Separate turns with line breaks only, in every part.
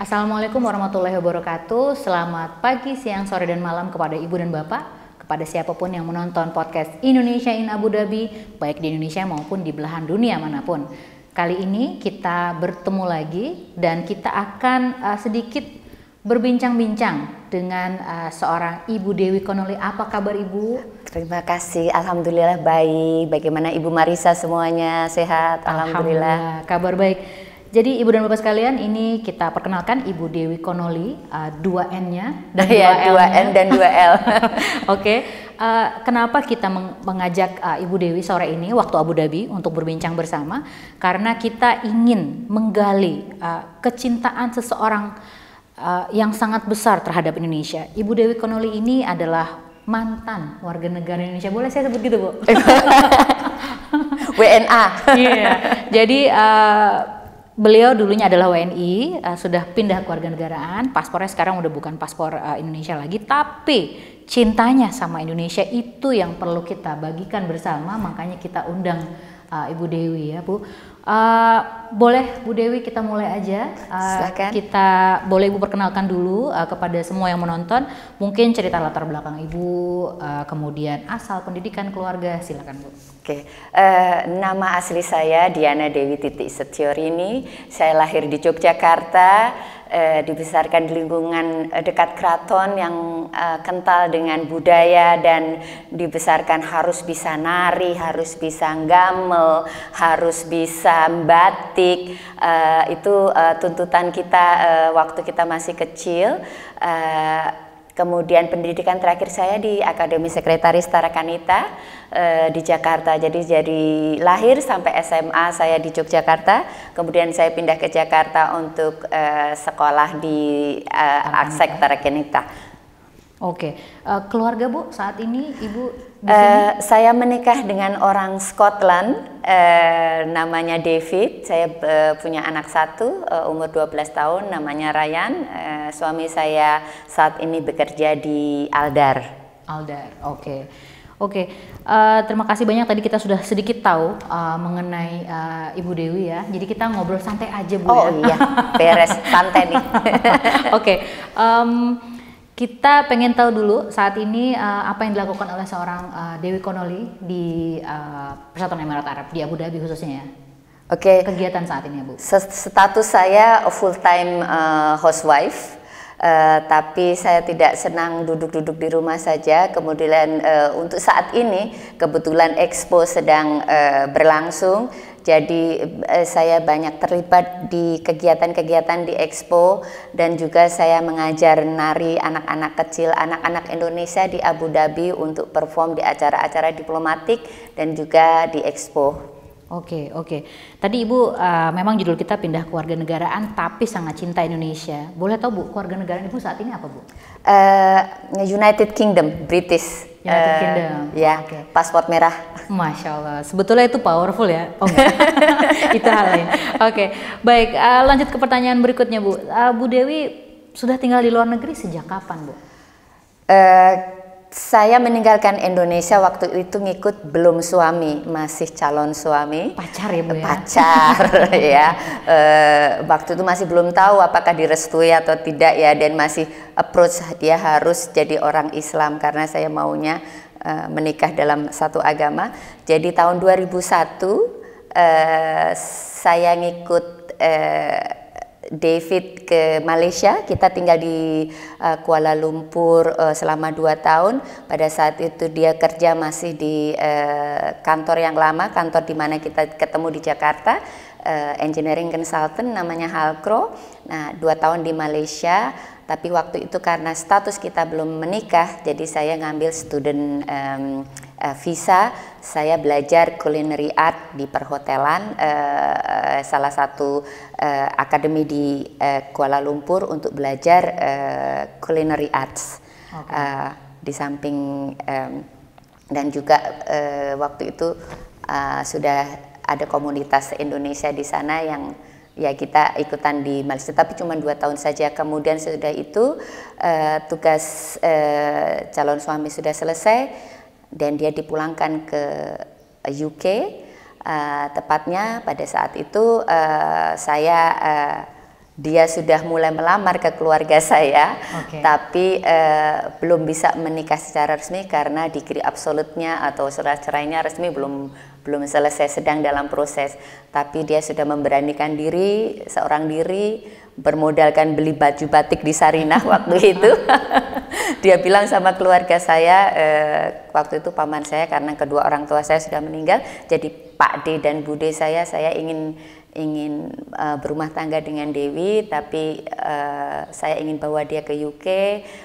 Assalamualaikum warahmatullahi wabarakatuh. Selamat pagi, siang, sore, dan malam kepada ibu dan bapak, kepada siapapun yang menonton podcast Indonesia in Abu Dhabi, baik di Indonesia maupun di belahan dunia manapun. Kali ini kita bertemu lagi dan kita akan sedikit berbincang-bincang dengan seorang Ibu Dewi Connolly. Apa kabar Ibu?
Terima kasih, alhamdulillah baik. Bagaimana Ibu Marisa semuanya sehat? Alhamdulillah.
Kabar baik. Jadi Ibu dan Bapak sekalian, ini kita perkenalkan Ibu Dewi Connolly, 2N-nya dan
2N dan 2L.
Oke, kenapa kita mengajak Ibu Dewi sore ini waktu Abu Dhabi untuk berbincang bersama? Karena kita ingin menggali kecintaan seseorang yang sangat besar terhadap Indonesia. Ibu Dewi Connolly ini adalah mantan warga negara Indonesia. Boleh saya sebut gitu, Bu?
WNA.
Iya. Jadi beliau dulunya adalah WNI, sudah pindah ke warganegaraan, paspornya sekarang udah bukan paspor Indonesia lagi, tapi cintanya sama Indonesia itu yang perlu kita bagikan bersama, makanya kita undang Ibu Dewi ya Bu. Boleh Bu Dewi kita mulai aja.
Silakan.
Kita boleh Ibu perkenalkan dulu kepada semua yang menonton, mungkin cerita latar belakang Ibu, kemudian asal pendidikan keluarga, silakan Bu.
Oke, nama asli saya Diana Dewi Titik Setiorini. Saya lahir di Yogyakarta, dibesarkan di lingkungan dekat keraton yang kental dengan budaya, dan dibesarkan harus bisa nari, harus bisa gamel, harus bisa batik. Itu tuntutan kita waktu kita masih kecil. Kemudian pendidikan terakhir saya di Akademi Sekretaris Tarakanita di Jakarta. Jadi lahir sampai SMA saya di Yogyakarta. Kemudian saya pindah ke Jakarta untuk sekolah di Aksek Tarakanita.
Oke, keluarga Bu saat ini Ibu di sini?
Saya menikah dengan orang Scotland, namanya David. Saya punya anak satu, umur 12 tahun, namanya Ryan. Suami saya saat ini bekerja di Aldar.
Aldar, oke. Oke, terima kasih banyak. Tadi kita sudah sedikit tahu mengenai Ibu Dewi ya. Jadi kita ngobrol santai aja Bu.
Oh ya. Iya, beres, santai nih.
Oke, kita pengen tahu dulu saat ini apa yang dilakukan oleh seorang Dewi Connolly di Persatuan Emirat Arab, di Abu Dhabi khususnya ya.
Oke.
Kegiatan saat ini ya Bu.
Status saya full time housewife. Tapi saya tidak senang duduk-duduk di rumah saja. Kemudian untuk saat ini kebetulan Expo sedang berlangsung, jadi saya banyak terlibat di kegiatan-kegiatan di Expo, dan juga saya mengajar nari anak-anak kecil, anak-anak Indonesia di Abu Dhabi untuk perform di acara-acara diplomatik dan juga di Expo.
Oke. Tadi Ibu memang judul kita pindah kewarganegaraan tapi sangat cinta Indonesia. Boleh tahu Bu, kewarganegaraan Ibu saat ini apa Bu?
United Kingdom, British.
United Kingdom.
Ya,
Okay.
Paspor merah.
Masya Allah, sebetulnya itu powerful ya. Oh enggak, itu hal lain. Oke, baik. Lanjut ke pertanyaan berikutnya Bu. Bu Dewi sudah tinggal di luar negeri sejak kapan Bu?
Saya meninggalkan Indonesia waktu itu ngikut belum suami, masih calon suami.
Pacar ya Bu ya?
Pacar ya. Waktu itu masih belum tahu apakah direstui atau tidak ya, dan masih approach dia harus jadi orang Islam karena saya maunya menikah dalam satu agama. Jadi tahun 2001 saya ngikut David ke Malaysia. Kita tinggal di Kuala Lumpur selama 2 tahun. Pada saat itu dia kerja masih di kantor yang lama, kantor di mana kita ketemu di Jakarta, engineering consultant namanya Halcro. Nah, 2 tahun di Malaysia. Tapi waktu itu karena status kita belum menikah, jadi saya ngambil student visa. Saya belajar culinary art di perhotelan, salah satu akademi di Kuala Lumpur untuk belajar culinary arts. Okay. Di samping dan juga waktu itu sudah ada komunitas Indonesia di sana yang ya kita ikutan di Malaysia, tapi cuma 2 tahun saja. Kemudian sudah itu tugas calon suami sudah selesai dan dia dipulangkan ke UK. Tepatnya pada saat itu saya dia sudah mulai melamar ke keluarga saya, tapi belum bisa menikah secara resmi karena degree absolutnya atau surat cerainya resmi belum selesai, sedang dalam proses. Tapi dia sudah memberanikan diri, seorang diri, bermodalkan beli baju batik di Sarinah waktu itu. Dia bilang sama keluarga saya, waktu itu paman saya karena kedua orang tua saya sudah meninggal, jadi Pak D dan Bude saya ingin berumah tangga dengan Dewi, tapi saya ingin bawa dia ke UK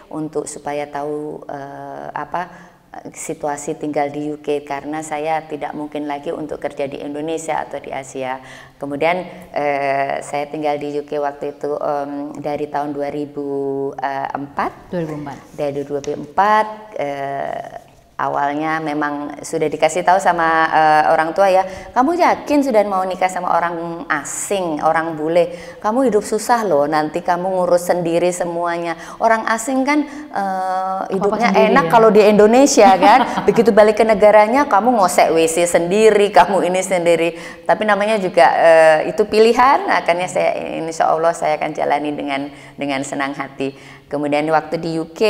untuk supaya tahu situasi tinggal di UK, karena saya tidak mungkin lagi untuk kerja di Indonesia atau di Asia. Kemudian saya tinggal di UK waktu itu dari tahun 2004. Dari 2004 awalnya memang sudah dikasih tahu sama orang tua ya, kamu yakin sudah mau nikah sama orang asing, orang bule, kamu hidup susah loh, nanti kamu ngurus sendiri semuanya. Orang asing kan hidupnya enak ya? Kalau di Indonesia kan, begitu balik ke negaranya kamu ngosek WC sendiri, kamu ini sendiri. Tapi namanya juga itu pilihan, akhirnya insya Allah saya akan jalani dengan senang hati. Kemudian waktu di UK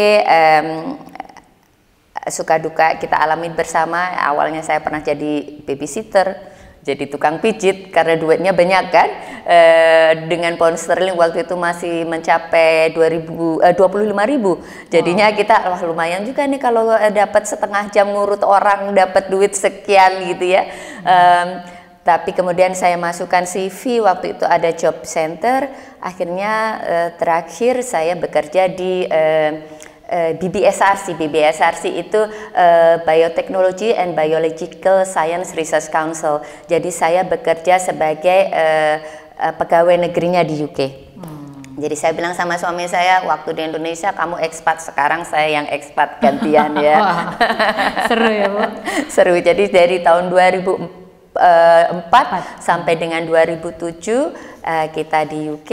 suka duka kita alami bersama. Awalnya saya pernah jadi babysitter, jadi tukang pijit karena duitnya banyak kan. Dengan pound sterling waktu itu masih mencapai 25.000. Jadinya kita wah lumayan juga nih kalau dapat setengah jam ngurut orang dapat duit sekian gitu ya. Tapi kemudian saya masukkan CV, waktu itu ada job center. Akhirnya terakhir saya bekerja di BBSRC. BBSRC itu Biotechnology and Biological Science Research Council. Jadi saya bekerja sebagai pegawai negerinya di UK. Jadi saya bilang sama suami saya, waktu di Indonesia kamu ekspat, sekarang saya yang ekspat gantian ya.
Seru ya Bu?
Seru. Jadi dari tahun 2004 sampai dengan 2007 kita di UK.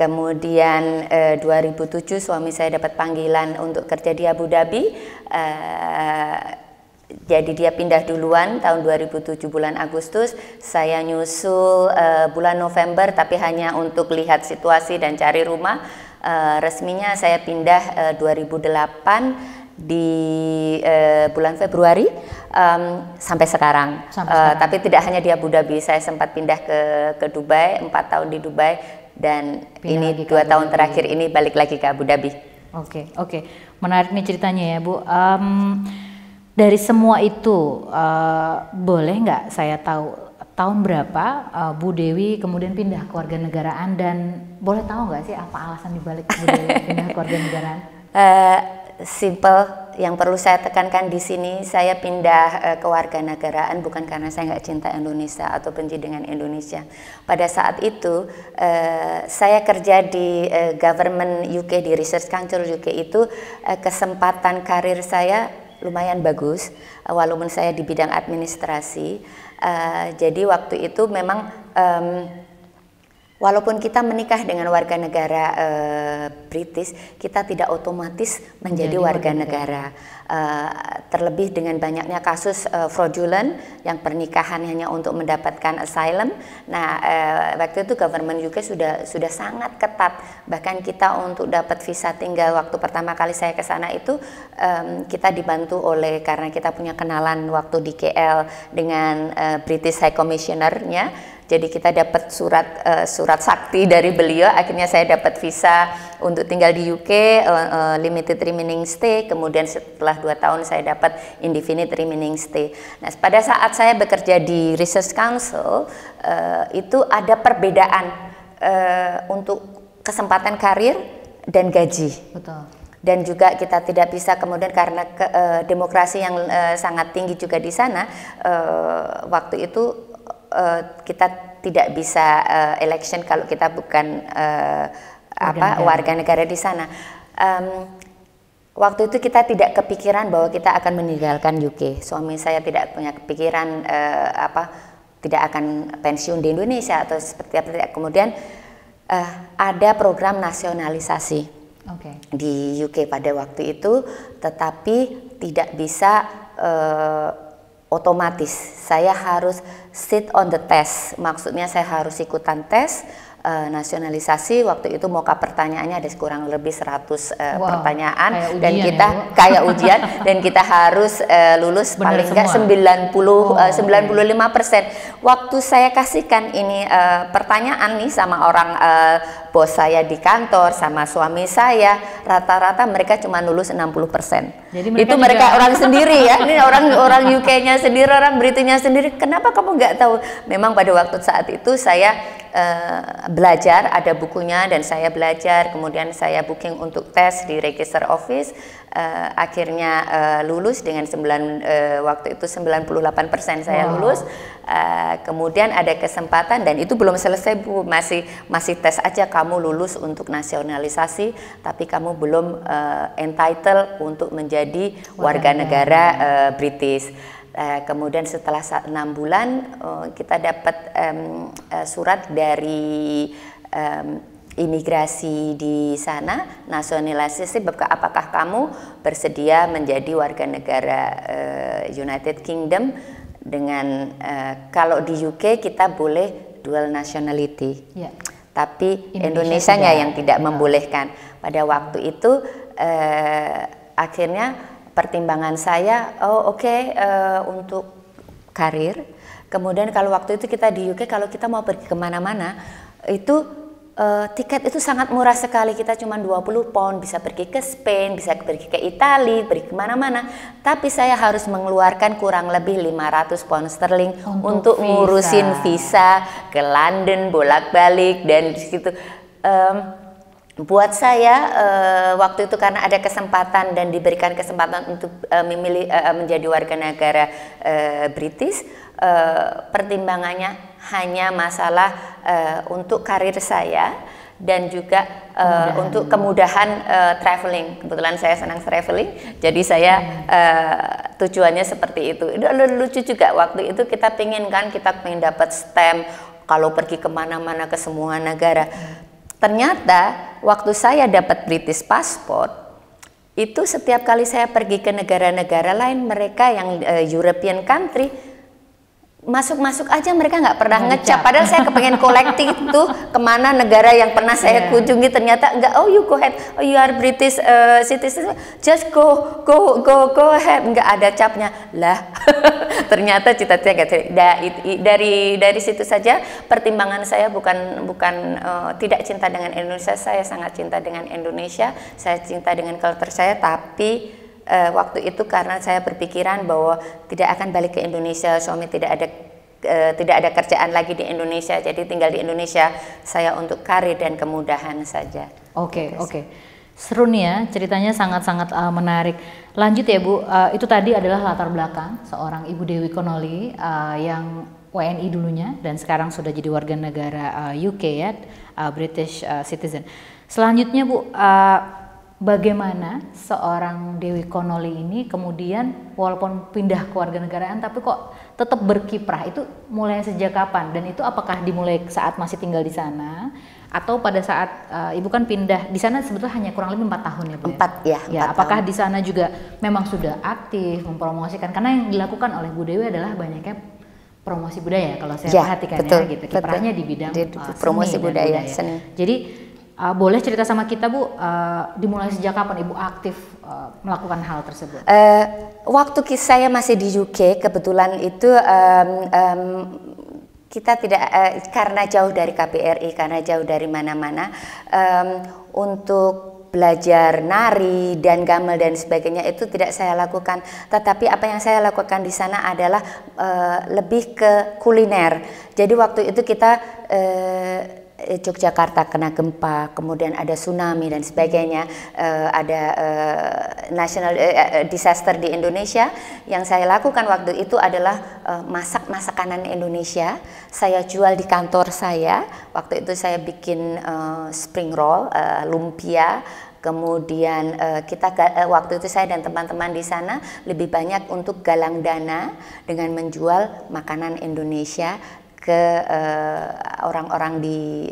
Kemudian 2007 suami saya dapat panggilan untuk kerja di Abu Dhabi. Jadi dia pindah duluan tahun 2007 bulan Agustus. Saya nyusul bulan November, tapi hanya untuk lihat situasi dan cari rumah. Resminya saya pindah 2008 di bulan Februari sampai sekarang. Tapi tidak hanya di Abu Dhabi, saya sempat pindah ke Dubai, 4 tahun di Dubai. Dan pindah ini 2 tahun terakhir ini balik lagi ke Abu Dhabi.
Oke. Menarik nih ceritanya ya Bu. Dari semua itu boleh nggak saya tahu tahun berapa Bu Dewi kemudian pindah kewarganegaraan, dan boleh tahu nggak sih apa alasan dibalik Bu Dewi pindah kewarganegaraan?
Simple, yang perlu saya tekankan di sini, saya pindah kewarganegaraan bukan karena saya nggak cinta Indonesia atau benci dengan Indonesia. Pada saat itu saya kerja di government UK, di Research Council UK itu kesempatan karir saya lumayan bagus, walaupun saya di bidang administrasi. Jadi waktu itu memang walaupun kita menikah dengan warga negara British, kita tidak otomatis menjadi warga negara. Terlebih dengan banyaknya kasus fraudulent yang pernikahan hanya untuk mendapatkan asylum. Nah, waktu itu government UK sudah sangat ketat. Bahkan kita untuk dapat visa tinggal waktu pertama kali saya ke sana itu kita dibantu karena kita punya kenalan waktu di KL dengan British High Commissioner-nya. Jadi kita dapat surat sakti dari beliau, akhirnya saya dapat visa untuk tinggal di UK, limited remaining stay, kemudian setelah 2 tahun saya dapat indefinite remaining stay. Nah, pada saat saya bekerja di Research Council, itu ada perbedaan untuk kesempatan karir dan gaji. Betul. Dan juga kita tidak bisa kemudian karena demokrasi yang sangat tinggi juga di sana, waktu itu kita tidak bisa election kalau kita bukan warga negara di sana. Waktu itu kita tidak kepikiran bahwa kita akan meninggalkan UK. Suami saya tidak punya kepikiran tidak akan pensiun di Indonesia atau seperti apa. Kemudian ada program nasionalisasi di UK pada waktu itu, tetapi tidak bisa otomatis. Saya harus sit on the test, maksudnya saya harus ikutan tes nasionalisasi. Waktu itu moka pertanyaannya ada kurang lebih 100 pertanyaan,
kayak
dan
ujian
kita
ya, Bu?
kayak ujian dan kita harus lulus
Benar
paling enggak
semua?
95%. Waktu saya kasihkan ini pertanyaan nih sama orang bos saya di kantor sama suami saya, rata-rata mereka cuma lulus 60%.
Jadi
Itu mereka orang sendiri ya, ini orang UK-nya sendiri, orang Britanya sendiri. Kenapa kamu nggak tahu? Memang pada waktu saat itu saya belajar, ada bukunya dan saya belajar. Kemudian saya booking untuk tes di Register Office. Akhirnya lulus dengan waktu itu 98% saya lulus. Kemudian ada kesempatan, dan itu belum selesai Bu, masih tes aja, kamu lulus untuk nasionalisasi tapi kamu belum entitled untuk menjadi warga negara British. Kemudian setelah 6 bulan kita dapat surat dari imigrasi di sana, nasionalisasi, apakah kamu bersedia menjadi warga negara United Kingdom dengan kalau di UK kita boleh dual nationality, tapi Indonesianya yang tidak membolehkan. Pada waktu itu akhirnya pertimbangan saya, untuk karir. Kemudian kalau waktu itu kita di UK, kalau kita mau pergi kemana-mana itu tiket itu sangat murah sekali. Kita cuma 20 pound bisa pergi ke Spain, bisa pergi ke Italia, pergi kemana-mana. Tapi saya harus mengeluarkan kurang lebih 500 pound sterling untuk ngurusin visa ke London bolak-balik dan di situ. Buat saya waktu itu karena ada kesempatan dan diberikan kesempatan untuk memilih menjadi warga negara British, pertimbangannya hanya masalah untuk karir saya dan juga untuk kemudahan traveling. Kebetulan saya senang traveling, jadi saya tujuannya seperti itu. Itu lucu juga, waktu itu kita pengen dapat stamp kalau pergi kemana-mana ke semua negara. Ternyata waktu saya dapat British passport, itu setiap kali saya pergi ke negara-negara lain, mereka yang European country, masuk-masuk aja mereka nggak pernah ngecap. Padahal saya kepengen kolektif itu kemana negara yang pernah saya kunjungi, ternyata nggak. Oh, you go ahead, oh, you are British citizen, just go ahead, nggak ada capnya lah. Ternyata cita-cita dari situ saja pertimbangan saya bukan tidak cinta dengan Indonesia. Saya sangat cinta dengan Indonesia, saya cinta dengan culture saya, tapi waktu itu karena saya berpikiran bahwa tidak akan balik ke Indonesia, suami tidak ada kerjaan lagi di Indonesia, jadi tinggal di Indonesia saya untuk karir dan kemudahan saja.
Oke. Seru nih ya, ceritanya sangat-sangat menarik. Lanjut ya Bu, itu tadi adalah latar belakang seorang Ibu Dewi Connolly yang WNI dulunya dan sekarang sudah jadi warga negara UK ya, British citizen. Selanjutnya Bu, bagaimana seorang Dewi Connolly ini kemudian walaupun pindah ke warga negaraan tapi kok tetap berkiprah, itu mulai sejak kapan, dan itu apakah dimulai saat masih tinggal di sana atau pada saat Ibu kan pindah di sana sebetulnya hanya kurang lebih 4 tahun ya Bu?
4 ya. 4
apakah
tahun.
Di sana juga memang sudah aktif mempromosikan, karena yang dilakukan oleh Bu Dewi adalah banyaknya promosi budaya kalau saya perhatikan
betul,
ya gitu, kiprahnya di bidang
promosi
seni
budaya.
Jadi boleh cerita sama kita Bu, dimulai sejak kapan Ibu aktif melakukan hal tersebut?
Waktu saya masih di UK, kebetulan itu kita tidak karena jauh dari KBRI, karena jauh dari mana-mana, untuk belajar nari dan gamelan dan sebagainya itu tidak saya lakukan. Tetapi apa yang saya lakukan di sana adalah lebih ke kuliner. Jadi waktu itu kita Yogyakarta kena gempa, kemudian ada tsunami dan sebagainya, ada national disaster di Indonesia. Yang saya lakukan waktu itu adalah masak makanan Indonesia. Saya jual di kantor saya. Waktu itu saya bikin spring roll, lumpia. Kemudian waktu itu saya dan teman-teman di sana lebih banyak untuk galang dana dengan menjual makanan Indonesia ke orang-orang di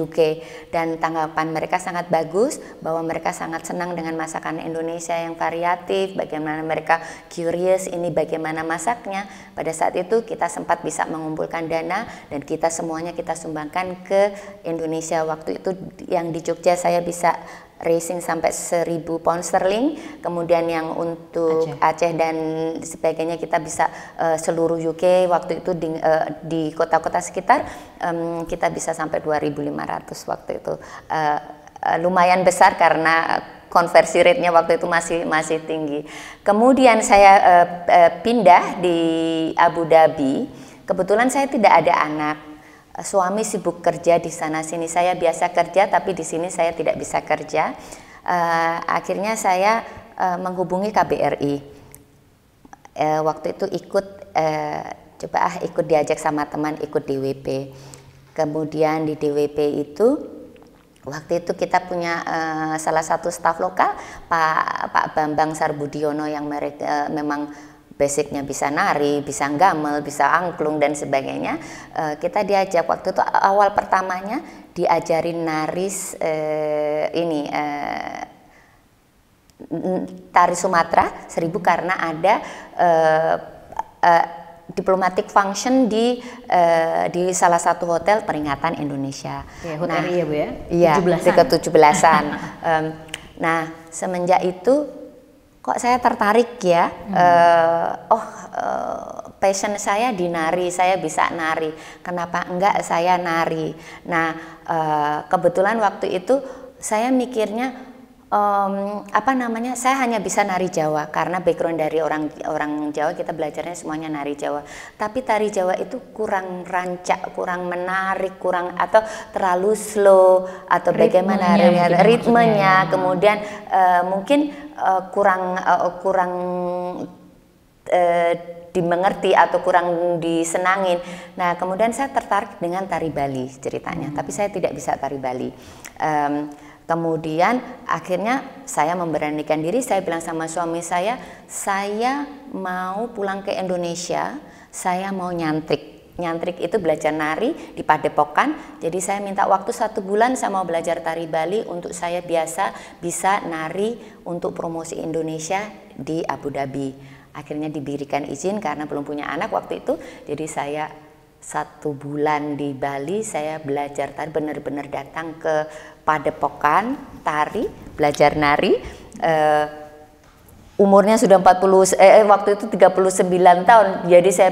UK, dan tanggapan mereka sangat bagus bahwa mereka sangat senang dengan masakan Indonesia yang variatif, bagaimana mereka curious ini bagaimana masaknya. Pada saat itu kita sempat bisa mengumpulkan dana dan kita semuanya kita sumbangkan ke Indonesia. Waktu itu yang di Jogja saya bisa raising sampai 1.000 pound sterling, kemudian yang untuk Aceh dan sebagainya kita bisa seluruh UK waktu itu di kota-kota sekitar kita bisa sampai 2.500 waktu itu. Lumayan besar karena konversi rate-nya waktu itu masih tinggi. Kemudian saya pindah di Abu Dhabi. Kebetulan saya tidak ada anak. Suami sibuk kerja di sana sini, saya biasa kerja tapi di sini saya tidak bisa kerja. Akhirnya saya menghubungi KBRI. Waktu itu ikut diajak sama teman ikut DWP. Kemudian di DWP itu waktu itu kita punya salah satu staf lokal Pak Bambang Sarbudiono yang mereka memang basicnya bisa nari, bisa gamel, bisa angklung dan sebagainya. Kita diajak waktu itu awal pertamanya diajarin naris tari Sumatera 1000 karena ada diplomatic function di salah satu hotel peringatan Indonesia.
Ya, hotel ya Bu ya?
Iya, ke-17-an. Nah, semenjak itu kok saya tertarik ya, passion saya di nari, saya bisa nari, kenapa enggak saya nari. Nah, kebetulan waktu itu saya mikirnya saya hanya bisa nari Jawa karena background dari orang Jawa, kita belajarnya semuanya nari Jawa. Tapi tari Jawa itu kurang rancak, kurang menarik, atau terlalu slow atau bagaimana ritmenya, kemudian mungkin kurang dimengerti atau kurang disenangin. Nah, kemudian saya tertarik dengan tari Bali ceritanya, tapi saya tidak bisa tari Bali. Kemudian akhirnya saya memberanikan diri, saya bilang sama suami saya mau pulang ke Indonesia, saya mau nyantrik. Nyantrik itu belajar nari di Padepokan. Jadi saya minta waktu 1 bulan, saya mau belajar tari Bali untuk saya bisa nari untuk promosi Indonesia di Abu Dhabi. Akhirnya diberikan izin karena belum punya anak waktu itu. Jadi saya 1 bulan di Bali, saya belajar tari, benar-benar datang ke Padepokan tari, belajar nari. Umurnya sudah waktu itu 39 tahun. Jadi saya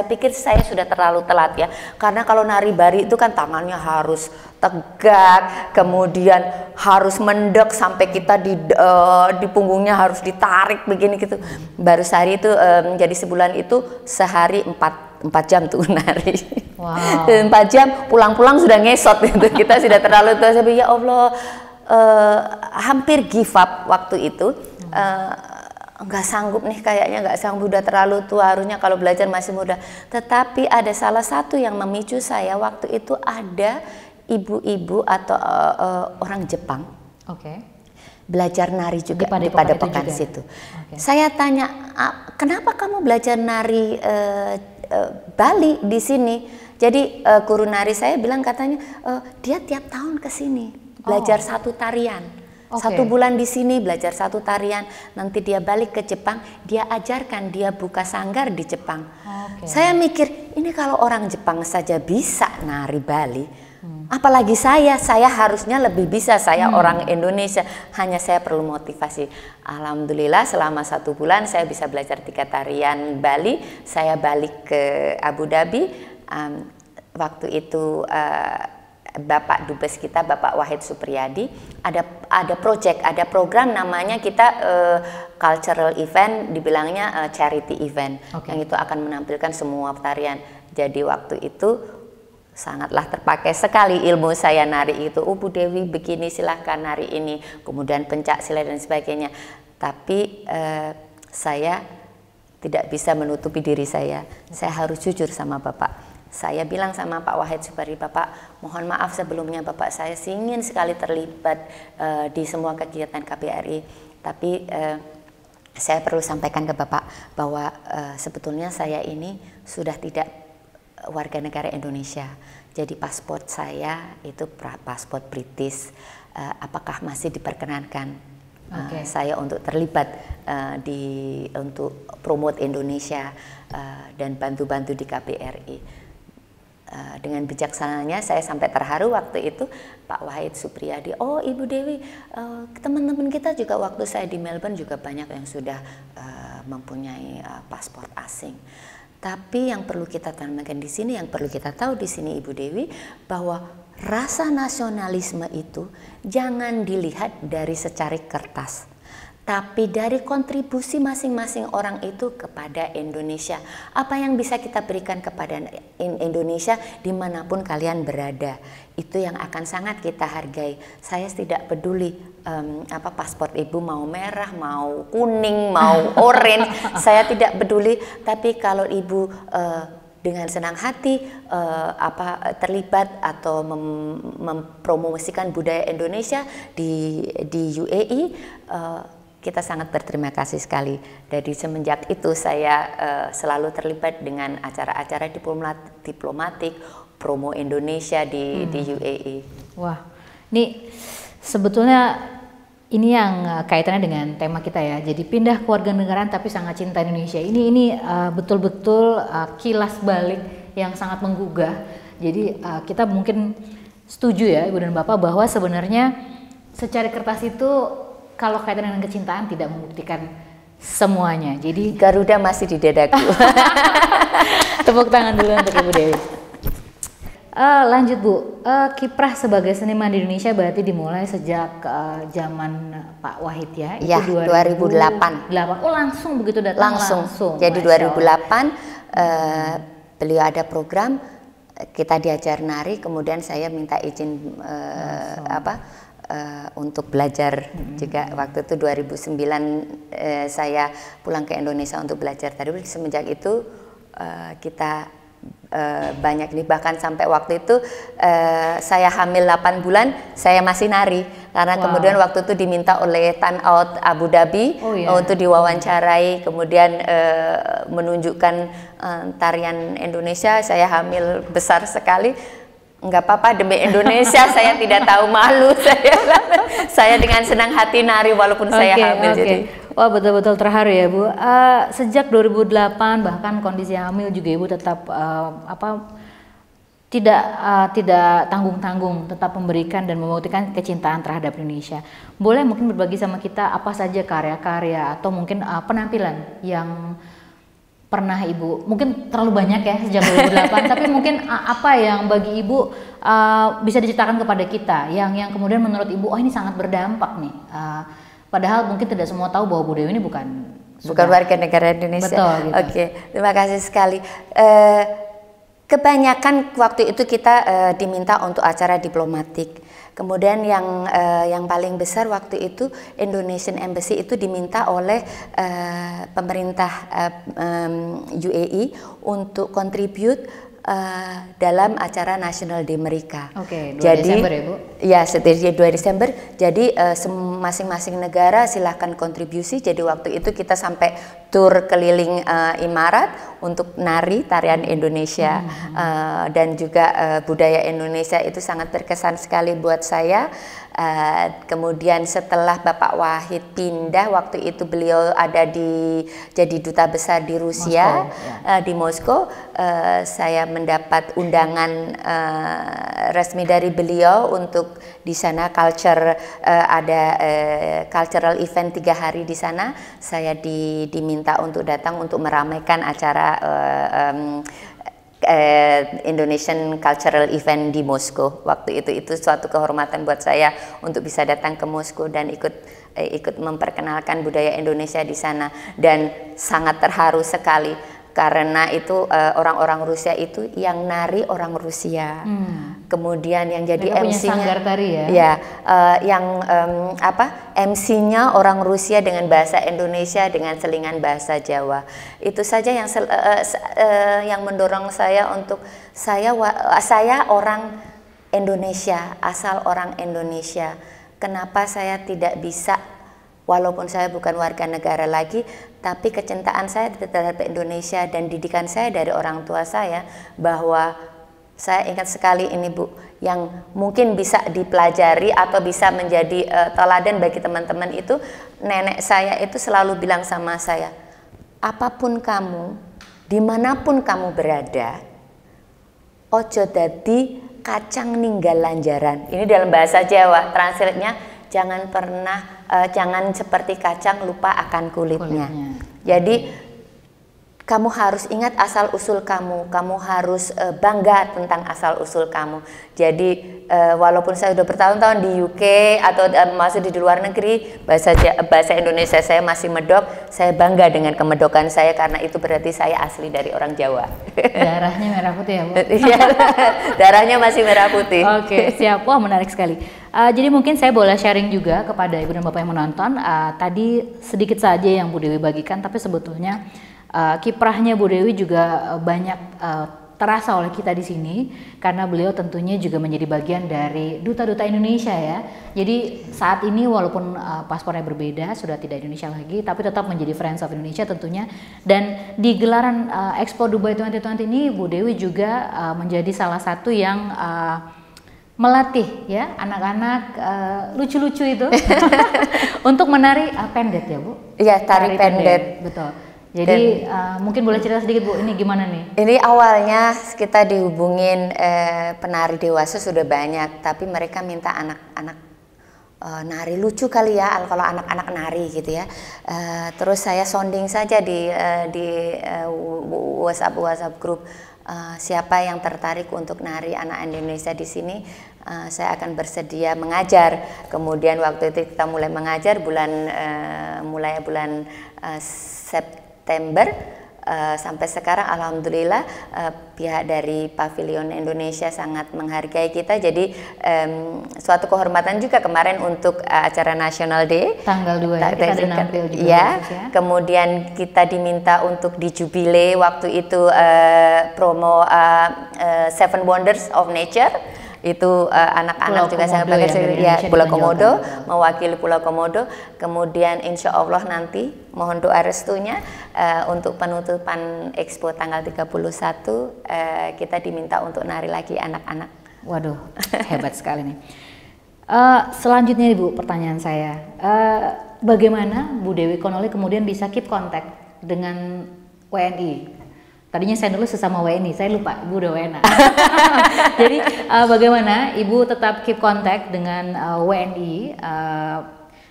pikir saya sudah terlalu telat ya. Karena kalau nari Bali itu kan tangannya harus tegak, kemudian harus mendek sampai kita di punggungnya harus ditarik begini gitu. Baru sehari itu jadi sebulan itu sehari 4 jam tuh nari. Wow. 4 jam pulang-pulang sudah ngesot gitu. Kita sudah terlalu tua. Saya bilang ya Allah, hampir give up waktu itu. Nggak sanggup nih, kayaknya nggak sanggup, udah terlalu tua, harusnya kalau belajar masih muda. Tetapi ada salah satu yang memicu saya waktu itu, ada ibu-ibu atau orang Jepang belajar nari juga di Padepokan situ. Saya tanya, kenapa kamu belajar nari Bali di sini? Jadi guru nari saya bilang katanya dia tiap tahun ke sini belajar satu tarian. 1 bulan di sini belajar 1 tarian, nanti dia balik ke Jepang, dia ajarkan, dia buka sanggar di Jepang. Saya mikir, ini kalau orang Jepang saja bisa nari Bali, apalagi saya harusnya lebih bisa, saya orang Indonesia, hanya saya perlu motivasi. Alhamdulillah selama 1 bulan saya bisa belajar 3 tarian Bali, saya balik ke Abu Dhabi. Waktu itu Bapak Dubes kita, Bapak Wahid Supriyadi, ada project, ada program namanya kita cultural event, dibilangnya charity event, yang itu akan menampilkan semua tarian. Jadi waktu itu sangatlah terpakai sekali ilmu saya nari itu. Bu Dewi begini, silahkan nari ini, kemudian pencak silat dan sebagainya. Tapi saya tidak bisa menutupi diri saya harus jujur sama Bapak. Saya bilang sama Pak Wahid Supriyadi, Bapak mohon maaf sebelumnya, Bapak saya ingin sekali terlibat di semua kegiatan KBRI, tapi saya perlu sampaikan ke Bapak bahwa sebetulnya saya ini sudah tidak warga negara Indonesia. Jadi paspor saya itu paspor British. Apakah masih diperkenankan saya untuk terlibat untuk promote Indonesia dan bantu-bantu di KBRI. Dengan bijaksananya saya sampai terharu waktu itu Pak Wahid Supriyadi, oh Ibu Dewi, teman-teman kita juga waktu saya di Melbourne juga banyak yang sudah mempunyai paspor asing. Tapi yang perlu kita tanamkan di sini, yang perlu kita tahu di sini Ibu Dewi, bahwa rasa nasionalisme itu jangan dilihat dari secari kertas, tapi dari kontribusi masing-masing orang itu kepada Indonesia. Apa yang bisa kita berikan kepada Indonesia dimanapun kalian berada, itu yang akan sangat kita hargai. Saya tidak peduli paspor ibu mau merah, mau kuning, mau orange, saya tidak peduli. Tapi kalau ibu dengan senang hati terlibat atau mempromosikan budaya Indonesia di UAE, kita sangat berterima kasih sekali. Dari semenjak itu saya selalu terlibat dengan acara-acara diplomatik, promo Indonesia di UAE.
Wah, ini sebetulnya ini yang kaitannya dengan tema kita ya. Jadi pindah kewarganegaraan tapi sangat cinta Indonesia. Ini betul-betul kilas balik yang sangat menggugah. Jadi kita mungkin setuju ya Ibu dan Bapak bahwa sebenarnya secari kertas itu kalau kaitan dengan kecintaan tidak membuktikan semuanya. Jadi
Garuda masih di dadaku.
Tepuk tangan dulu untuk Ibu Dewi. Lanjut Bu, kiprah sebagai seniman di Indonesia berarti dimulai sejak zaman Pak Wahid ya?
Iya, 2008.
Oh langsung begitu datang langsung.
Jadi 2008 beliau ada program, kita diajar nari, kemudian saya minta izin untuk belajar juga. Waktu itu 2009 saya pulang ke Indonesia untuk belajar tari. Semenjak itu kita banyak nih, bahkan sampai waktu itu saya hamil 8 bulan saya masih nari karena kemudian waktu itu diminta oleh Tan Out Abu Dhabi untuk diwawancarai, kemudian menunjukkan tarian Indonesia. Saya hamil besar sekali. Enggak apa-apa demi Indonesia, saya tidak tahu malu. Saya dengan senang hati nari walaupun saya hamil. Jadi
wah, betul-betul terharu ya Bu. Sejak 2008 bahkan kondisi hamil juga Ibu tetap tidak tanggung-tanggung, tetap memberikan dan membuktikan kecintaan terhadap Indonesia. Boleh mungkin berbagi sama kita apa saja karya-karya atau mungkin penampilan yang pernah Ibu, mungkin terlalu banyak ya sejak 2008, tapi mungkin apa yang bagi Ibu bisa diceritakan kepada kita yang kemudian menurut Ibu, oh ini sangat berdampak nih. Padahal mungkin tidak semua tahu bahwa Bu Dewi ini bukan
warga negara Indonesia.
Betul. Gitu.
Oke, terima kasih sekali. Kebanyakan waktu itu kita diminta untuk acara diplomatik. Kemudian yang paling besar waktu itu Indonesian Embassy itu diminta oleh pemerintah UAE untuk kontribut dalam acara National Day mereka.
Oke, 2
jadi,
Desember ya Bu?
Ya, setelah 2 Desember. Jadi masing-masing negara silahkan kontribusi. Jadi waktu itu kita sampai tur keliling Emirat untuk nari tarian Indonesia. Dan juga budaya Indonesia itu sangat berkesan sekali buat saya. Kemudian setelah Bapak Wahid pindah, waktu itu beliau ada jadi duta besar di Rusia, di Moskow. Saya mendapat undangan resmi dari beliau untuk di sana ada cultural event 3 hari di sana. Saya diminta untuk datang untuk meramaikan acara Indonesian Cultural Event di Moskow. Waktu itu suatu kehormatan buat saya untuk bisa datang ke Moskow dan ikut memperkenalkan budaya Indonesia di sana, dan sangat terharu sekali karena itu orang-orang Rusia itu yang nari orang Rusia. Kemudian yang jadi MC-nya MC-nya orang Rusia dengan bahasa Indonesia dengan selingan bahasa Jawa. Itu saja yang mendorong saya untuk saya orang Indonesia, asal orang Indonesia. Kenapa saya tidak bisa walaupun saya bukan warga negara lagi, tapi kecintaan saya terhadap Indonesia dan didikan saya dari orang tua saya, bahwa saya ingat sekali ini Bu, yang mungkin bisa dipelajari atau bisa menjadi teladan bagi teman-teman itu, nenek saya itu selalu bilang sama saya, apapun kamu, dimanapun kamu berada, ojo dadi kacang ninggal lanjaran. Ini dalam bahasa Jawa, translate-nya jangan pernah, jangan seperti kacang lupa akan kulitnya. Jadi kamu harus ingat asal usul kamu harus bangga tentang asal usul kamu. Jadi walaupun saya sudah bertahun-tahun di UK atau masih di luar negeri, bahasa Indonesia saya masih medok, saya bangga dengan kemedokan saya karena itu berarti saya asli dari orang Jawa.
Darahnya merah putih ya Bu?
Iya, darahnya masih merah putih.
Oke, siap. Wah, menarik sekali. Jadi mungkin saya boleh sharing juga kepada Ibu dan Bapak yang menonton. Tadi sedikit saja yang Bu Dewi bagikan, tapi sebetulnya kiprahnya Bu Dewi juga banyak terasa oleh kita di sini, karena beliau tentunya juga menjadi bagian dari duta-duta Indonesia ya. Jadi saat ini walaupun paspornya berbeda, sudah tidak Indonesia lagi, tapi tetap menjadi Friends of Indonesia tentunya. Dan di gelaran Expo Dubai 2020 ini Bu Dewi juga menjadi salah satu yang melatih ya anak-anak lucu-lucu itu untuk menari pendet ya Bu?
Iya, tari pendet.
Betul. Jadi mungkin boleh cerita sedikit Bu, ini gimana nih?
Ini awalnya kita dihubungin penari dewasa sudah banyak, tapi mereka minta anak-anak nari lucu kali ya, kalau anak-anak nari gitu ya. Terus saya sounding saja di WhatsApp grup, siapa yang tertarik untuk nari anak Indonesia di sini, saya akan bersedia mengajar. Kemudian waktu itu kita mulai mengajar mulai bulan September sampai sekarang alhamdulillah pihak dari Pavilion Indonesia sangat menghargai kita. Jadi suatu kehormatan juga kemarin untuk acara National Day
tanggal 2 ya, kita ada nampil juga
ya. Kemudian kita diminta untuk di Jubilee waktu itu promo Seven Wonders of Nature. Itu anak-anak juga sangat bagus ya, Pulau Komodo, mewakili Pulau Komodo. Kemudian insya Allah nanti mohon doa restunya untuk penutupan Expo tanggal 31 kita diminta untuk nari lagi anak-anak.
Waduh, hebat sekali nih. Selanjutnya Ibu, pertanyaan saya, bagaimana Bu Dewi Connolly kemudian bisa keep contact dengan WNI? Tadinya saya dulu sesama WNI, saya lupa Ibu udah WNA. Jadi bagaimana Ibu tetap keep contact dengan WNI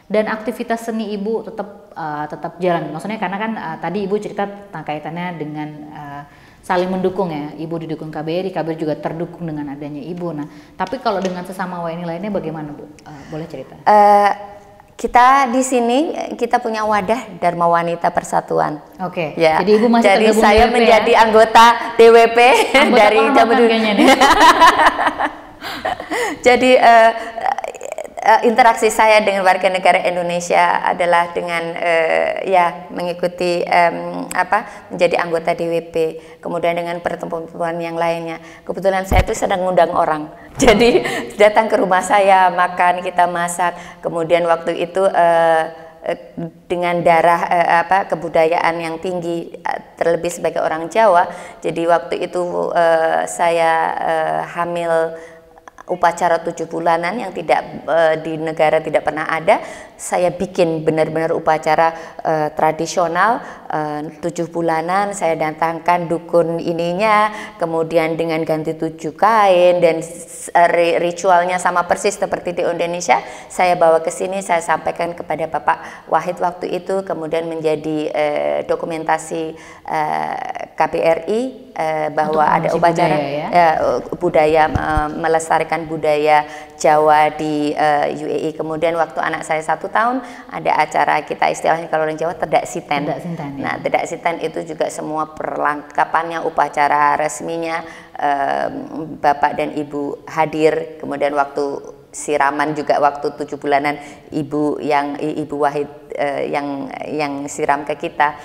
dan aktivitas seni Ibu tetap jalan? Maksudnya karena kan tadi Ibu cerita tentang kaitannya dengan saling mendukung ya. Ibu didukung KBRI, KBRI juga terdukung dengan adanya Ibu. Nah, tapi kalau dengan sesama WNI lainnya bagaimana Bu? Boleh cerita?
Kita di sini kita punya wadah Dharma Wanita Persatuan.
Oke.
Ya.
Jadi Ibu masih
jadi saya
DWP
menjadi
ya?
anggota DWP
anggota
dari
kayaknya nih.
Jadi interaksi saya dengan warga negara Indonesia adalah dengan ya mengikuti menjadi anggota DWP, kemudian dengan pertemuan yang lainnya. Kebetulan saya itu sedang ngundang orang, jadi datang ke rumah saya, makan, kita masak. Kemudian waktu itu dengan darah kebudayaan yang tinggi, terlebih sebagai orang Jawa, jadi waktu itu saya hamil upacara 7 bulanan yang tidak di negara tidak pernah ada. Saya bikin benar-benar upacara tradisional 7 bulanan. Saya datangkan dukun ininya, kemudian dengan ganti 7 kain dan ritualnya sama persis seperti di Indonesia. Saya bawa ke sini, saya sampaikan kepada Bapak Wahid waktu itu, kemudian menjadi dokumentasi KBRI bahwa ada upacara budaya melestarikan budaya Jawa di UAE. Kemudian waktu anak saya 1 tahun ada acara, kita istilahnya kalau orang Jawa tedak siten. Nah, tedak siten itu juga semua perlengkapannya, upacara resminya Bapak dan Ibu hadir. Kemudian waktu siraman juga waktu 7 bulanan Ibu Wahid yang siram ke kita.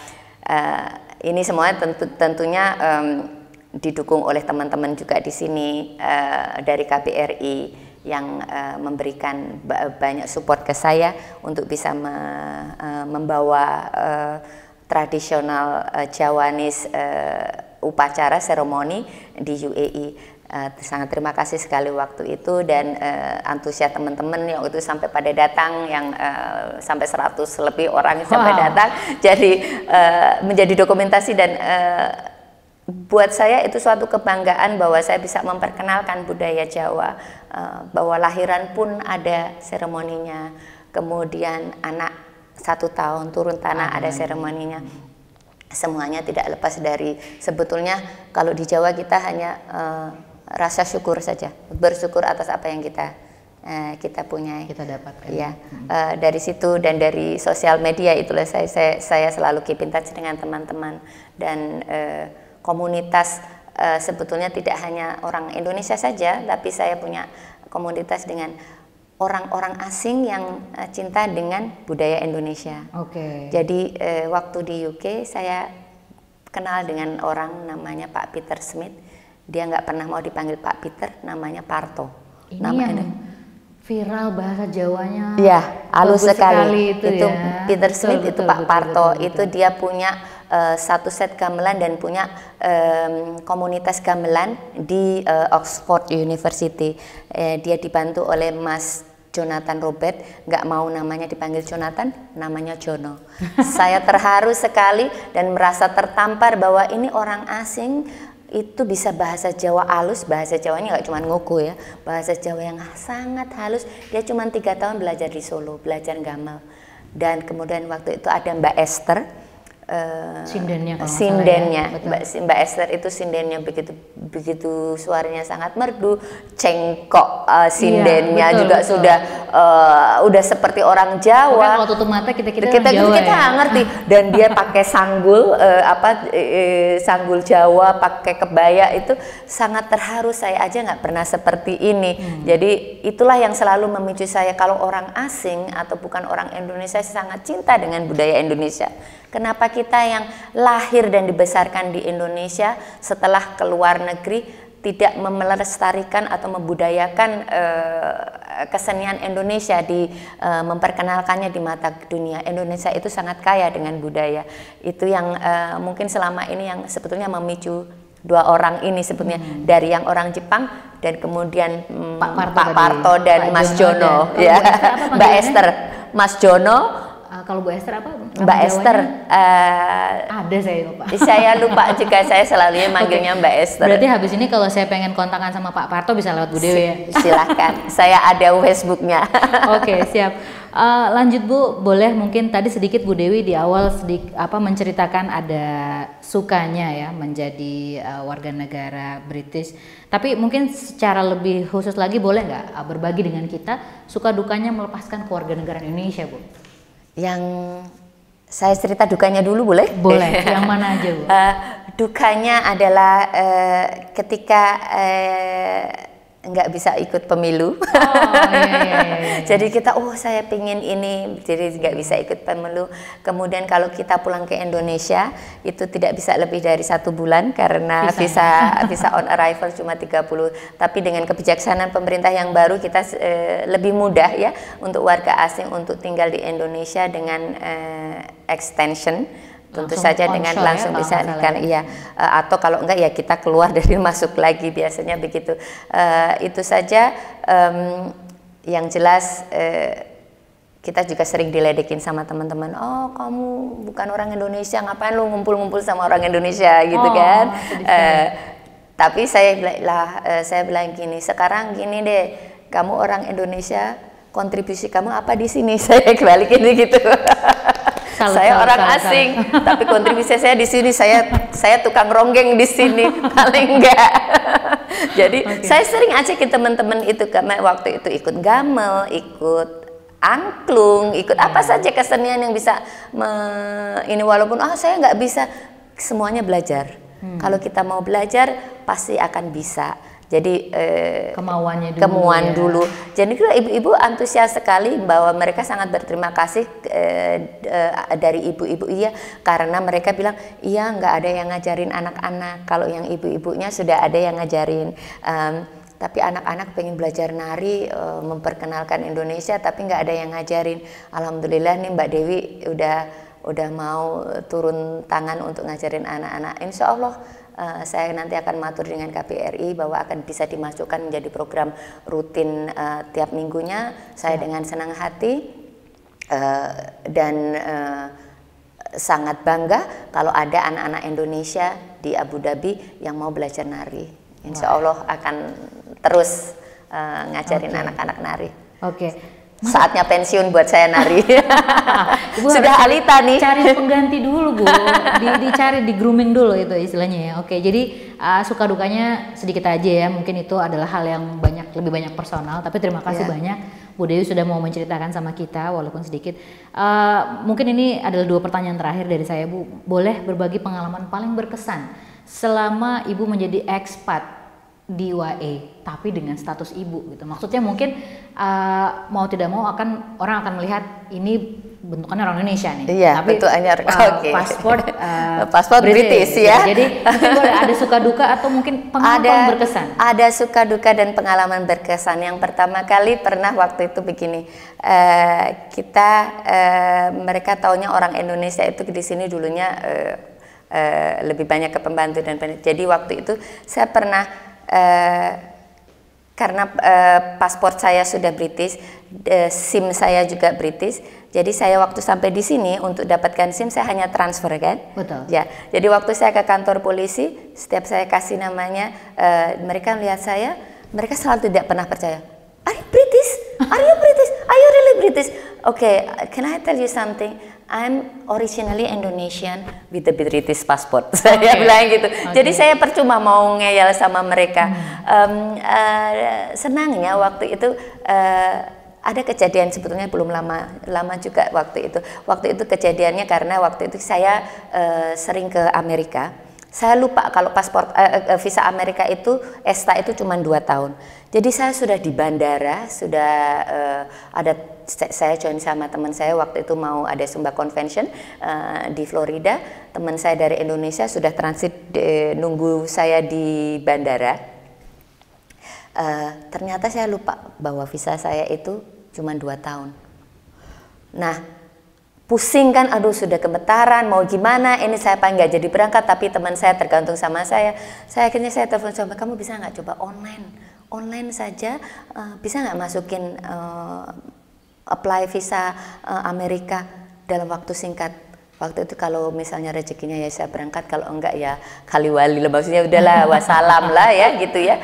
Ini semuanya tentunya didukung oleh teman-teman juga di sini dari KBRI. yang memberikan banyak support ke saya untuk bisa membawa tradisional Jawanis upacara seremoni di UAE. Sangat terima kasih sekali waktu itu, dan antusias teman-teman yang itu sampai pada datang, yang sampai 100 lebih orang sampai datang, jadi menjadi dokumentasi, dan buat saya itu suatu kebanggaan bahwa saya bisa memperkenalkan budaya Jawa, bahwa lahiran pun ada seremoninya, kemudian anak 1 tahun turun tanah ada seremoninya. Semuanya tidak lepas dari, sebetulnya kalau di Jawa kita hanya rasa syukur saja, bersyukur atas apa yang kita punya,
kita dapatkan.
Ya, dari situ dan dari sosial media itulah saya selalu keep in touch dengan teman-teman, dan komunitas sebetulnya tidak hanya orang Indonesia saja, tapi saya punya komunitas dengan orang-orang asing yang cinta dengan budaya Indonesia. Jadi waktu di UK saya kenal dengan orang namanya Pak Peter Smith. Dia nggak pernah mau dipanggil Pak Peter, namanya Parto.
Ini nama yang viral bahasa Jawanya.
Ya, halus sekali itu
ya.
Peter Smith, itu Pak Parto. Itu dia punya satu set gamelan dan punya komunitas gamelan di Oxford University. Dia dibantu oleh Mas Jonathan Robert, nggak mau namanya dipanggil Jonathan, namanya Jono. Saya terharu sekali dan merasa tertampar bahwa ini orang asing itu bisa bahasa Jawa halus, bahasa Jawanya nggak cuma ngoko ya, bahasa Jawa yang sangat halus. Dia cuma 3 tahun belajar di Solo, belajar gamel. Dan kemudian waktu itu ada Mbak Esther,
sindennya,
Mbak Esther itu sindennya begitu suaranya sangat merdu, cengkok sindennya juga sudah seperti orang Jawa.
Pokoknya kalau tutup mata kita
Jawa, ngerti. Dan dia pakai sanggul sanggul Jawa, pakai kebaya, itu sangat terharu. Saya aja nggak pernah seperti ini. Jadi itulah yang selalu memicu saya, kalau orang asing atau bukan orang Indonesia sangat cinta dengan budaya Indonesia. Kenapa kita yang lahir dan dibesarkan di Indonesia setelah keluar negeri tidak melestarikan atau membudayakan kesenian Indonesia, memperkenalkannya di mata dunia. Indonesia itu sangat kaya dengan budaya. Itu yang mungkin selama ini yang sebetulnya memicu 2 orang ini sebetulnya, dari yang orang Jepang dan kemudian Pak Parto dan Mas Jono, ya. Mbak Esther, Mas Jono.
Kalau Bu Esther apa?
Mbak Esther.
Ada saya lupa.
Saya lupa juga, saya selalu manggilnya Mbak Esther.
Berarti habis ini kalau saya pengen kontakan sama Pak Parto bisa lewat Bu Dewi ya?
Silahkan, saya ada Facebooknya.
Oke, siap. Lanjut Bu, boleh mungkin tadi sedikit Bu Dewi di awal menceritakan ada sukanya ya menjadi warga negara British. Tapi mungkin secara lebih khusus lagi boleh nggak berbagi dengan kita suka dukanya melepaskan kewarganegaraan Indonesia, Bu?
Yang saya cerita dukanya dulu boleh?
Boleh, yang mana aja Bu?
Dukanya adalah ketika nggak bisa ikut pemilu. Iya. Jadi kita, saya pengen ini, jadi nggak bisa ikut pemilu. Kemudian kalau kita pulang ke Indonesia itu tidak bisa lebih dari 1 bulan karena visa on arrival cuma 30. Tapi dengan kebijaksanaan pemerintah yang baru kita lebih mudah ya untuk warga asing untuk tinggal di Indonesia dengan extension. Tentu saja dengan langsung bisa atau kalau enggak ya kita keluar dari masuk lagi, biasanya begitu. Itu saja. Yang jelas kita juga sering diledekin sama teman-teman, kamu bukan orang Indonesia, ngapain lu ngumpul-ngumpul sama orang Indonesia gitu kan. Tapi saya bilang gini, sekarang gini deh, kamu orang Indonesia, kontribusi kamu apa di sini? Saya balikin gitu. Saya orang asing, tapi kontribusi saya di sini, saya tukang ronggeng di sini paling enggak. Jadi saya sering aja ke teman-teman itu, waktu itu ikut gamel, ikut angklung, ikut apa saja kesenian yang bisa ini, walaupun saya nggak bisa, semuanya belajar. Kalau kita mau belajar pasti akan bisa. Jadi kemauan dulu. Jadi ibu-ibu antusias sekali bahwa mereka sangat berterima kasih dari ibu-ibu, karena mereka bilang nggak ada yang ngajarin anak-anak. Kalau yang ibu-ibunya sudah ada yang ngajarin. tapi anak-anak pengen belajar nari, memperkenalkan Indonesia, tapi nggak ada yang ngajarin. Alhamdulillah nih Mbak Dewi udah mau turun tangan untuk ngajarin anak-anak. Insya Allah saya nanti akan matur dengan KBRI bahwa akan bisa dimasukkan menjadi program rutin tiap minggunya. Saya dengan senang hati dan sangat bangga kalau ada anak-anak Indonesia di Abu Dhabi yang mau belajar nari. Insya Allah akan terus ngajarin anak-anak nari. Saatnya pensiun buat saya nari.
Ibu
sudah Alita nih.
Cari pengganti dulu Bu, dicari di grooming dulu itu istilahnya ya. Oke, jadi suka dukanya sedikit aja ya. Mungkin itu adalah hal yang lebih banyak personal. Tapi terima kasih banyak Bu Dewi sudah mau menceritakan sama kita walaupun sedikit. Mungkin ini adalah 2 pertanyaan terakhir dari saya Bu. Boleh berbagi pengalaman paling berkesan selama Ibu menjadi expat di UAE tapi dengan status ibu gitu. Maksudnya mungkin mau tidak mau orang akan melihat ini bentukannya orang Indonesia nih.
Iya,
tapi
paspor British ya.
Jadi mungkin boleh ada suka duka atau mungkin pengalaman berkesan.
Ada suka duka dan pengalaman berkesan. Yang pertama kali pernah waktu itu begini. Mereka taunya orang Indonesia itu di sini dulunya lebih banyak ke pembantu dan jadi waktu itu saya pernah karena paspor saya sudah British, SIM saya juga British, jadi saya waktu sampai di sini untuk dapatkan SIM saya hanya transfer kan.
Betul.
Ya, jadi waktu saya ke kantor polisi, setiap saya kasih namanya, mereka lihat saya, mereka selalu tidak pernah percaya. Are you British? Are you British? Are you really British? Okay, can I tell you something? I'm originally Indonesian with the British passport. Saya bilang gitu. Jadi saya percuma mau ngeyel sama mereka. Senangnya waktu itu ada kejadian sebetulnya belum lama juga waktu itu. Waktu itu kejadiannya karena waktu itu saya sering ke Amerika. Saya lupa kalau visa Amerika itu ESTA itu cuma 2 tahun. Jadi saya sudah di bandara, saya join sama teman saya waktu itu mau ada Sumba Convention di Florida. Teman saya dari Indonesia sudah transit nunggu saya di bandara. Ternyata saya lupa bahwa visa saya itu cuma 2 tahun. Nah, pusing kan, aduh sudah gemetaran, mau gimana, ini saya paling nggak jadi berangkat, tapi teman saya tergantung sama saya. Akhirnya saya telepon sama, kamu bisa nggak coba online saja, bisa nggak masukin apply visa Amerika dalam waktu singkat. Waktu itu kalau misalnya rezekinya ya saya berangkat, kalau enggak ya kali wali lah, maksudnya udahlah wassalam lah ya gitu ya.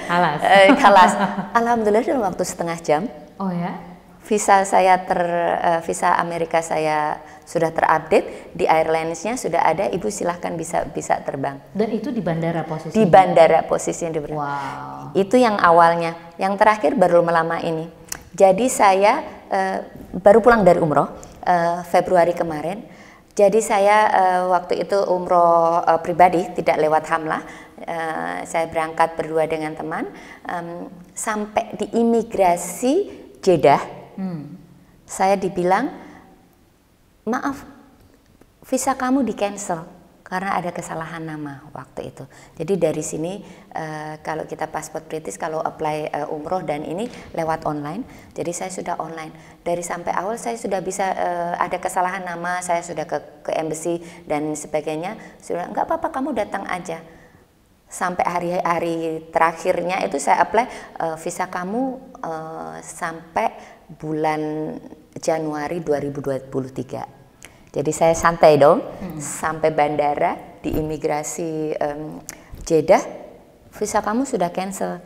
Kalas. Alhamdulillah dalam waktu setengah jam.
Oh ya.
Visa Amerika saya sudah terupdate, di Airlines-nya sudah ada, Ibu silahkan bisa terbang.
Dan itu di bandara posisinya?
Di bandara posisinya.
Wow.
Itu yang awalnya. Yang terakhir baru lama ini. Jadi saya baru pulang dari umroh Februari kemarin. Jadi saya waktu itu umroh pribadi, tidak lewat Hamlah. Saya berangkat berdua dengan teman, sampai di imigrasi Jeddah. Saya dibilang, maaf, visa kamu di cancel karena ada kesalahan nama waktu itu. Jadi dari sini kalau kita paspor British, kalau apply umroh dan ini lewat online. Jadi saya sudah online. Dari sampai awal saya sudah bisa ada kesalahan nama, saya sudah ke embassy dan sebagainya. Sudah nggak apa-apa, kamu datang aja. Sampai hari-hari terakhirnya itu saya apply visa kamu sampai bulan Januari 2023. Jadi saya santai dong, sampai bandara di imigrasi Jeddah, visa kamu sudah cancel,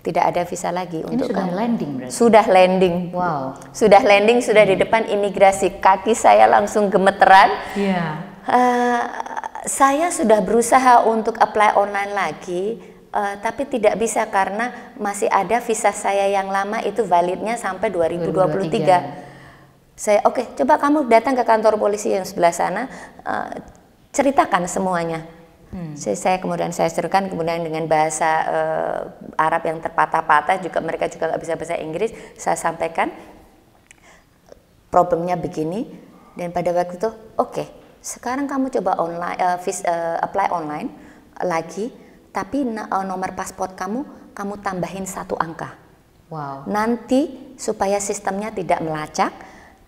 tidak ada visa lagi.
Ini untuk sudah kamu. Landing berarti?
Sudah landing.
Wow.
Sudah landing, sudah di depan imigrasi, kaki saya langsung gemeteran.
Iya.
Saya sudah berusaha untuk apply online lagi. Tapi tidak bisa karena masih ada visa saya yang lama itu validnya sampai 2023. Saya oke, coba kamu datang ke kantor polisi yang sebelah sana, ceritakan semuanya. Saya kemudian saya ceritakan, kemudian dengan bahasa Arab yang terpatah-patah, juga mereka juga nggak bisa bahasa Inggris, saya sampaikan problemnya begini. Dan pada waktu itu oke, sekarang kamu coba online apply online lagi. Tapi nomor paspor kamu kamu tambahin 1 angka.
Wow.
Nanti supaya sistemnya tidak melacak,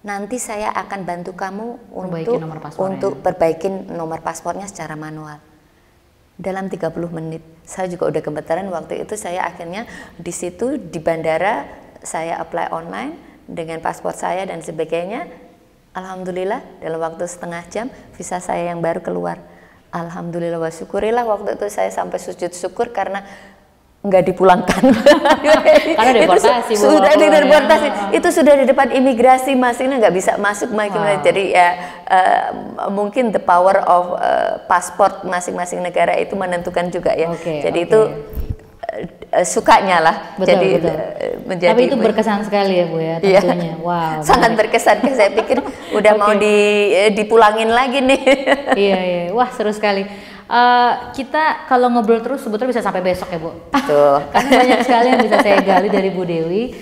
nanti saya akan bantu kamu untuk perbaikin nomor paspornya secara manual. Dalam 30 menit. Saya juga udah gemeteran waktu itu. Saya akhirnya di situ di bandara saya apply online dengan paspor saya dan sebagainya. Alhamdulillah dalam waktu setengah jam visa saya yang baru keluar. Alhamdulillah wa syukurilah, waktu itu saya sampai sujud syukur karena nggak dipulangkan.
Karena deportasi.
Sudah dideportasi. Itu sudah di depan imigrasi, Mas, ini nggak bisa masuk. Jadi ya mungkin the power of pasport masing-masing negara itu menentukan juga ya. Jadi itu sukanya lah.
Betul. Tapi itu berkesan sekali ya Bu ya, tentunya. Wow.
Sangat berkesan. Saya pikir udah mau dipulangin lagi nih.
Iya. Wah, seru sekali. Kita kalau ngobrol terus sebetulnya bisa sampai besok ya Bu.
Betul.
Karena banyak sekali yang bisa saya gali dari Bu Dewi.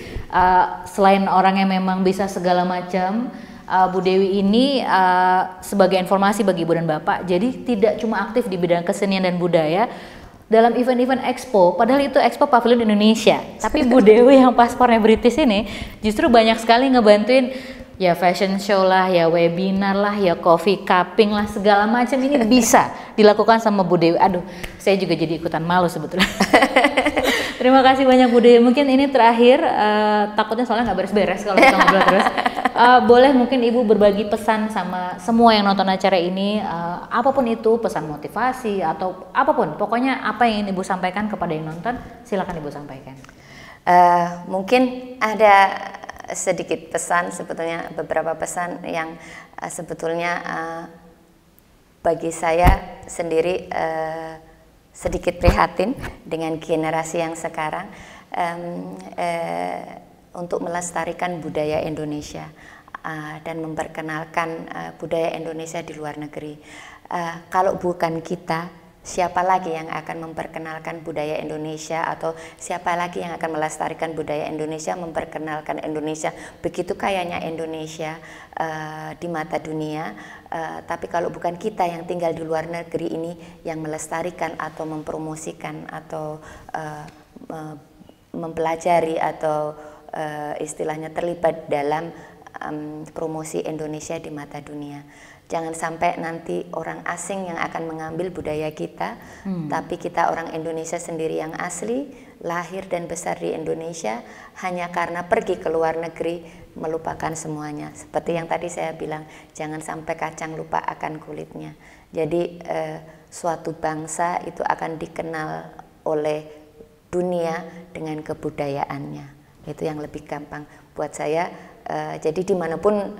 Selain orang yang memang bisa segala macam, Bu Dewi ini sebagai informasi bagi Ibu dan Bapak, jadi tidak cuma aktif di bidang kesenian dan budaya dalam event-event expo, padahal itu expo pavilion Indonesia. Tapi Bu Dewi yang paspornya British ini justru banyak sekali ngebantuin ya fashion show lah, ya webinar lah, ya coffee cupping lah, segala macam ini bisa dilakukan sama Bu Dewi. Aduh, saya juga jadi ikutan malu sebetulnya. Terima kasih banyak Bu Dewi. Mungkin ini terakhir, takutnya soalnya nggak beres-beres kalau kita ngobrol terus. Boleh mungkin Ibu berbagi pesan sama semua yang nonton acara ini, apapun itu, pesan motivasi atau apapun, pokoknya apa yang ingin Ibu sampaikan kepada yang nonton, silakan Ibu sampaikan.
Mungkin ada sedikit pesan, sebetulnya beberapa pesan yang sebetulnya bagi saya sendiri sedikit prihatin dengan generasi yang sekarang, untuk melestarikan budaya Indonesia dan memperkenalkan budaya Indonesia di luar negeri. Kalau bukan kita, siapa lagi yang akan memperkenalkan budaya Indonesia, atau siapa lagi yang akan melestarikan budaya Indonesia, memperkenalkan Indonesia? Begitu kayanya Indonesia di mata dunia, tapi kalau bukan kita yang tinggal di luar negeri ini yang melestarikan atau mempromosikan atau mempelajari atau istilahnya terlibat dalam promosi Indonesia di mata dunia. Jangan sampai nanti orang asing yang akan mengambil budaya kita, tapi kita orang Indonesia sendiri yang asli, lahir dan besar di Indonesia, hanya karena pergi ke luar negeri melupakan semuanya. Seperti yang tadi saya bilang, jangan sampai kacang lupa akan kulitnya. Jadi suatu bangsa itu akan dikenal oleh dunia dengan kebudayaannya. Itu yang lebih gampang buat saya. Jadi dimanapun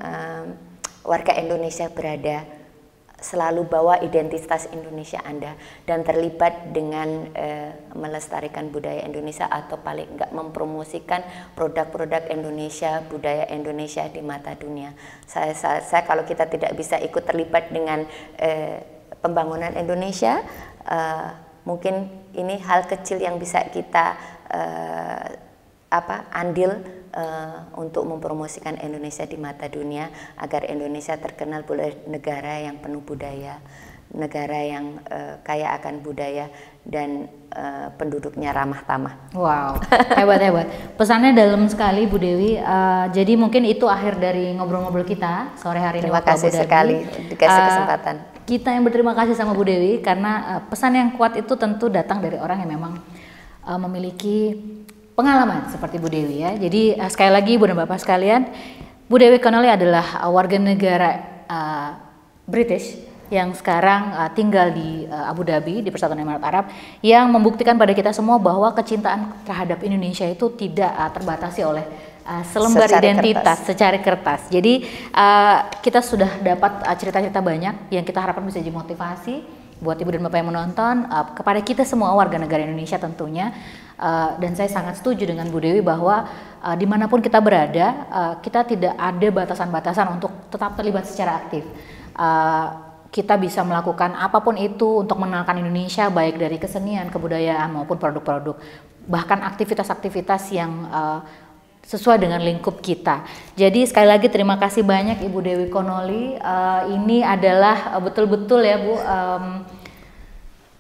warga Indonesia berada, selalu bawa identitas Indonesia Anda dan terlibat dengan melestarikan budaya Indonesia, atau paling enggak mempromosikan produk-produk Indonesia, budaya Indonesia di mata dunia. Saya kalau kita tidak bisa ikut terlibat dengan pembangunan Indonesia, mungkin ini hal kecil yang bisa kita andil untuk mempromosikan Indonesia di mata dunia, agar Indonesia terkenal sebagai negara yang penuh budaya, negara yang kaya akan budaya dan penduduknya ramah tamah.
Wow, hebat. Pesannya dalam sekali Bu Dewi. Jadi mungkin itu akhir dari ngobrol-ngobrol kita sore hari ini.
Terima kasih sekali dikasih kesempatan.
Kita yang berterima kasih sama Bu Dewi karena pesan yang kuat itu tentu datang dari orang yang memang memiliki pengalaman seperti Bu Dewi ya. Jadi sekali lagi Ibu dan Bapak sekalian, Bu Dewi Connolly adalah warga negara British yang sekarang tinggal di Abu Dhabi, di Persatuan Emirat Arab, yang membuktikan pada kita semua bahwa kecintaan terhadap Indonesia itu tidak terbatasi oleh selembar identitas secari kertas. Jadi kita sudah dapat cerita-cerita banyak yang kita harapkan bisa jadi motivasi buat Ibu dan Bapak yang menonton, kepada kita semua warga negara Indonesia tentunya. Dan saya sangat setuju dengan Bu Dewi bahwa dimanapun kita berada, kita tidak ada batasan-batasan untuk tetap terlibat secara aktif. Kita bisa melakukan apapun itu untuk mengenalkan Indonesia, baik dari kesenian, kebudayaan maupun produk-produk, bahkan aktivitas-aktivitas yang sesuai dengan lingkup kita. Jadi sekali lagi terima kasih banyak Ibu Dewi Connolly. Ini adalah betul-betul ya Bu,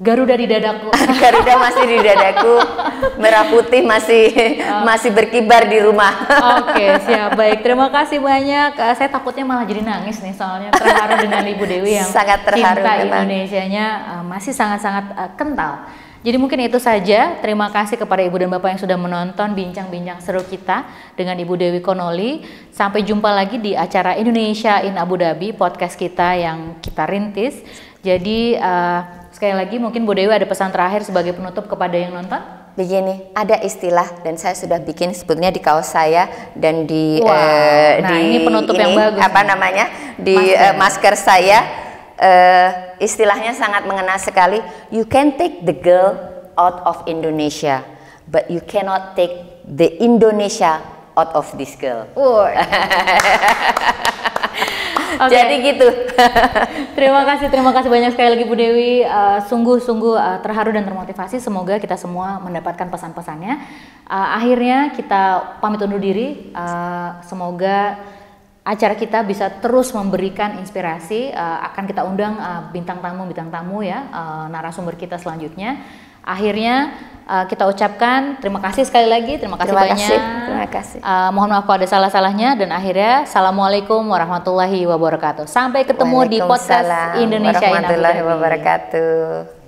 Garuda di dadaku.
Garuda masih di dadaku, merah putih masih berkibar di rumah.
Oke, siap, baik. Terima kasih banyak. Saya takutnya malah jadi nangis nih, soalnya terharu dengan Ibu Dewi yang
sangat terharu
cinta
memang.
Indonesianya masih sangat-sangat kental. Jadi mungkin itu saja. Terima kasih kepada Ibu dan Bapak yang sudah menonton bincang-bincang seru kita dengan Ibu Dewi Konoli. Sampai jumpa lagi di acara Indonesia in Abu Dhabi, podcast kita yang kita rintis. Jadi sekali lagi mungkin Bu Dewi ada pesan terakhir sebagai penutup kepada yang nonton?
Begini, ada istilah dan saya sudah bikin sebetulnya di kaos saya dan di
ini penutup yang bagus.
Apa namanya? Di masker saya. Istilahnya sangat mengena sekali. You can take the girl out of Indonesia, but you cannot take the Indonesia out of this girl. Okay. Jadi gitu.
Terima kasih banyak sekali lagi Bu Dewi. Sungguh-sungguh terharu dan termotivasi. Semoga kita semua mendapatkan pesan-pesannya. Akhirnya kita pamit undur diri. Semoga acara kita bisa terus memberikan inspirasi. Akan kita undang bintang tamu ya, narasumber kita selanjutnya. Akhirnya kita ucapkan terima kasih sekali lagi, terima kasih banyak.
Terima kasih.
Mohon maaf kalau ada salah-salahnya, dan akhirnya assalamualaikum warahmatullahi wabarakatuh. Sampai ketemu di podcast Indonesia in Abu Dhabi.
Warahmatullahi wabarakatuh.